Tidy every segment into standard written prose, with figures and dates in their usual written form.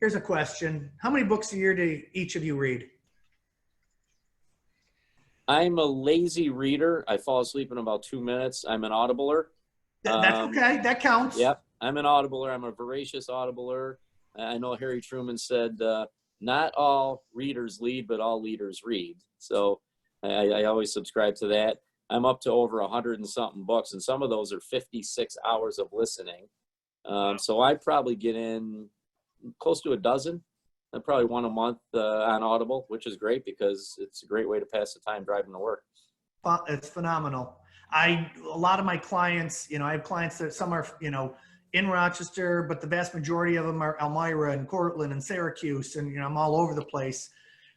Here's a question. How many books a year do each of you read? I'm a lazy reader. I fall asleep in about 2 minutes. I'm an audibler. That's okay. That counts. Yep, I'm an audibler. I'm a voracious audibler. I know Harry Truman said, not all readers lead, but all leaders read. So I always subscribe to that. I'm up to over 100 and something books, and some of those are 56 hours of listening. So I probably get in close to a dozen, and probably one a month on Audible, which is great because it's a great way to pass the time driving to work. It's phenomenal. A lot of my clients, I have clients that some are, in Rochester, but the vast majority of them are Elmira and Cortland and Syracuse, and I'm all over the place.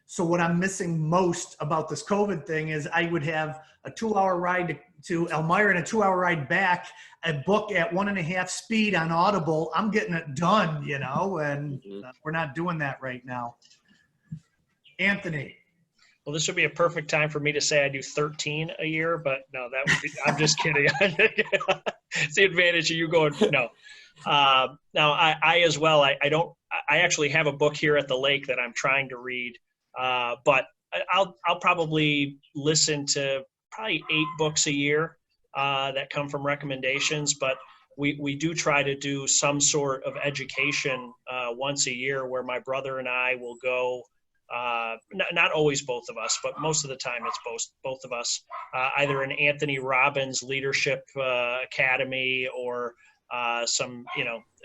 So what I'm missing most about this COVID thing is I would have a 2-hour ride to Elmira and a 2-hour ride back, a book at 1.5 speed on Audible. I'm getting it done, and we're not doing that right now. Anthony. Well, this would be a perfect time for me to say I do 13 a year, but no, that would be, I'm just kidding. It's the advantage of you going, no. Now I as well, I actually have a book here at the lake that I'm trying to read. But I'll probably listen to probably 8 books a year that come from recommendations. But we do try to do some sort of education once a year where my brother and I will go. Not always both of us, but most of the time it's both of us. Either an Anthony Robbins Leadership Academy or some,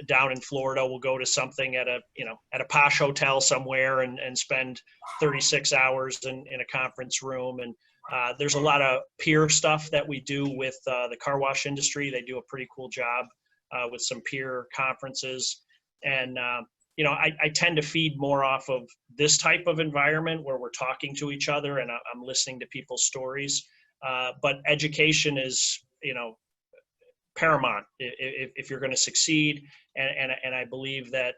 down in Florida, we'll go to something at a posh hotel somewhere and spend 36 hours in a conference room. And there's a lot of peer stuff that we do with the car wash industry. They do a pretty cool job with some peer conferences. And, I tend to feed more off of this type of environment where we're talking to each other and I'm listening to people's stories. But education is, paramount if you're going to succeed. And I believe that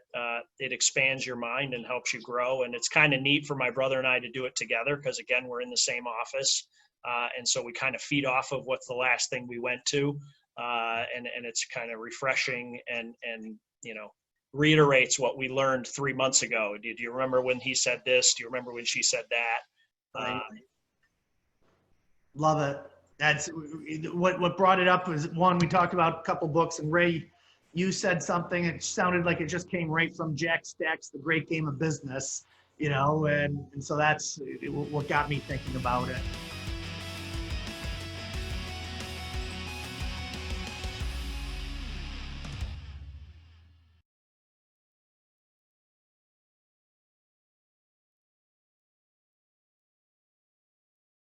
it expands your mind and helps you grow. And it's kind of neat for my brother and I to do it together because, again, we're in the same office. And so we kind of feed off of what's the last thing we went to. And it's kind of refreshing and reiterates what we learned 3 months ago. Do you remember when he said this? Do you remember when she said that? Love it. That's what brought it up was one, we talked about a couple books, and Ray, you said something, it sounded like it just came right from Jack Stack's The Great Game of Business, and so that's what got me thinking about it.